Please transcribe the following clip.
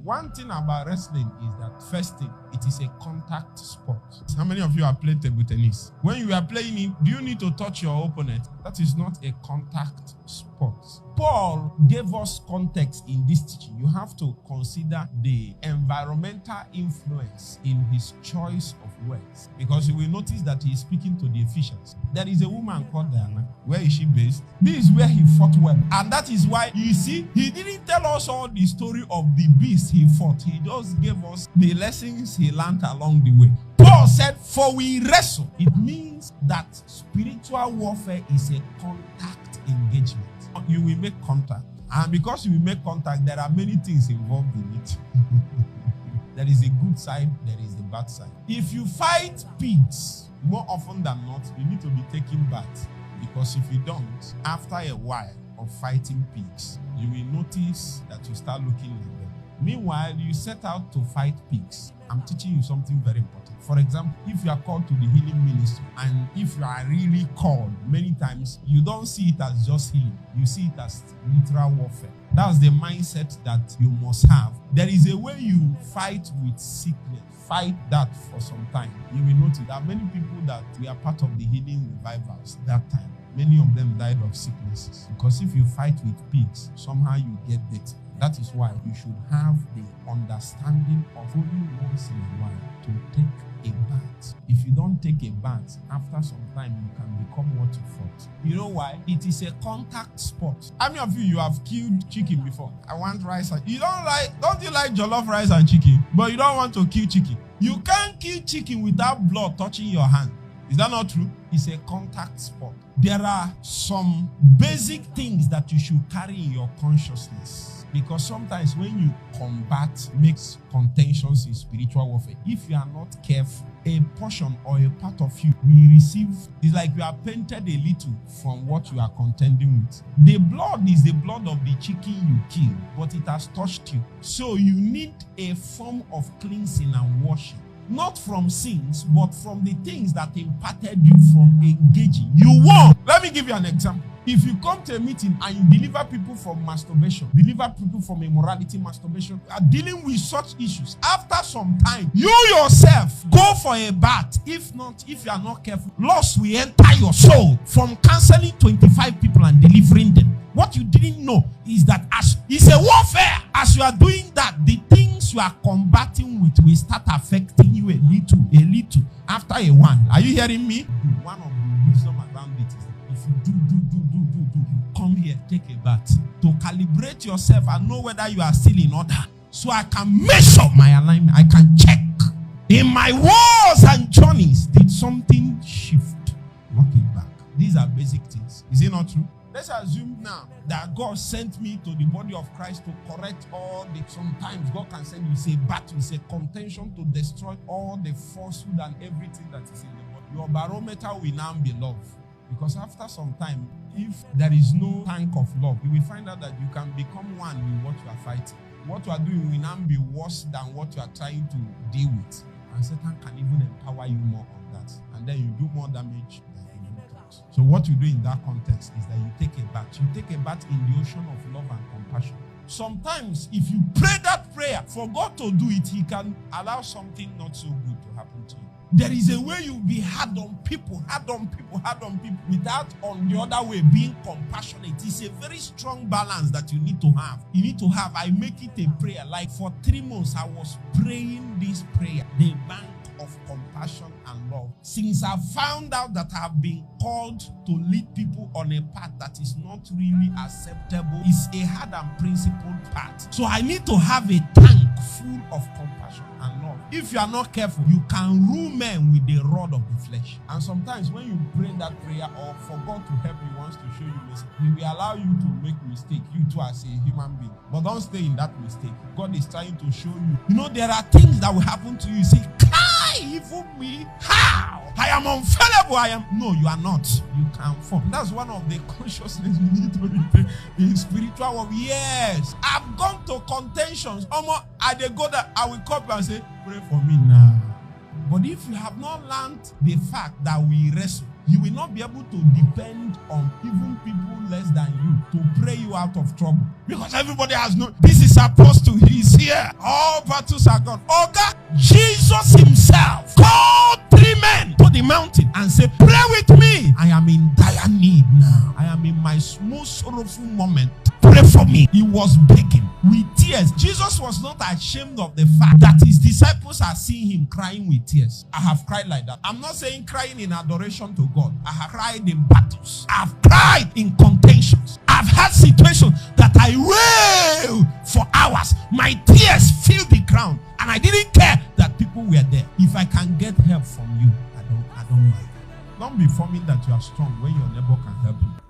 one thing about wrestling is that first thing, it is a contact sport. How many of you have played table tennis? When you are playing it, do you need to touch your opponent? That is not a contact sport. Paul gave us context in this teaching. You have to consider the environmental influence in his choice of words, because you will notice that he is speaking to the Ephesians. There is a woman called Diana. Where is she based? This is where he fought well. And that is why, you see, he didn't tell us all the story of the beast he fought. He just gave us the lessons he learned along the way. Paul said, for we wrestle. It means that spiritual warfare is a contact engagement. You will make contact. And because you will make contact, there are many things involved in it. There is a good side, there is the bad side. If you fight pigs, more often than not, you need to be taking baths. Because if you don't, after a while of fighting pigs, you will notice that you start looking like them. Meanwhile, you set out to fight pigs. I'm teaching you something very important. For example, if you are called to the healing ministry, and if you are really called, many times you don't see it as just healing. You see it as literal warfare. That's the mindset that you must have. There is a way you fight with sickness. Fight that for some time. You will notice that many people that were part of the healing revivals that time, many of them died of sicknesses. Because if you fight with pigs, somehow you get dirty. That is why you should have the understanding of only once in a while to take a bath. If you don't take a bath, after some time you can become what you fought. You know why? It is a contact sport. How many of you have killed chicken before? I want rice. Don't you like jollof rice and chicken? But you don't want to kill chicken. You can't kill chicken without blood touching your hand. Is that not true? It's a contact sport. There are some basic things that you should carry in your consciousness. Because sometimes when you combat makes contentions in spiritual warfare, if you are not careful, a portion or a part of you will receive, it's like you are painted a little from what you are contending with. The blood is the blood of the chicken you killed, but it has touched you. So you need a form of cleansing and washing. Not from sins, but from the things that impacted you from engaging. You won. Let me give you an example. If you come to a meeting and you deliver people from masturbation, deliver people from immorality, masturbation, are dealing with such issues, after some time, you yourself go for a bath. If not, if you are not careful, loss will enter your soul from counseling 25 people and delivering them. What you didn't know is that as it's a warfare, as you are doing that, the things you are combating with will start affecting you a little. After a while, are you hearing me? One of the wisdom around it is that if you do, come here, take a bath to calibrate yourself and know whether you are still in order. So I can measure my alignment. I can check in my wars and journeys. Did something shift? Knock it back. These are basic things. Is it not true? Let's assume now that God sent me to the body of Christ to correct all the, sometimes God can send you, say, battle, say, contention to destroy all the falsehood and everything that is in the body. Your barometer will now be love. Because after some time, if there is no tank of love, you will find out that you can become one with what you are fighting. What you are doing will now be worse than what you are trying to deal with. And Satan can even empower you more on that. And then you do more damage. So what you do in that context is that you take a bath. You take a bath in the ocean of love and compassion. Sometimes if you pray that prayer for God to do it, he can allow something not so good to happen to you. There is a way you'll be hard on people, without on the other way being compassionate. It's a very strong balance that you need to have. I make it a prayer. Like for 3 months, I was praying this prayer. The bank of compassion and love. Since I found out that I have been called to lead people on a path that is not really acceptable, it's a hard and principled path. So I need to have a tank full of compassion and love. If you are not careful, you can rule men with the rod of the flesh. And sometimes when you pray that prayer or for God to help you, wants to show you mercy, he will allow you to make mistake, you too as a human being. But don't stay in that mistake. God is trying to show you. You know, there are things that will happen to you. You say, even me? How? I am unfallible. No, you are not. You can fall. That's one of the consciousness you need to retain in spiritual world. Yes, I've gone to contentions. Almost I go that I will come and say, pray for me now. But if you have not learned the fact that we wrestle, You will not be able to depend on even people less than you to pray you out of trouble. Because everybody has no, this is apostle, he's here. All battles are gone. Okay, Jesus himself called 3 men to the mountain and said, pray with me. I am in dire need now. I am in my most sorrowful moment. Pray for me. He was begging with tears. Jesus was not ashamed of the fact that his disciples are seeing him crying with tears. I have cried like that. I'm not saying crying in adoration to God. I have cried in battles. I've cried in contentions. I've had situations that I wailed for hours. My tears filled the ground, and I didn't care that people were there. If I can get help from you, I don't mind. Don't be forming that you are strong when your neighbor can help you.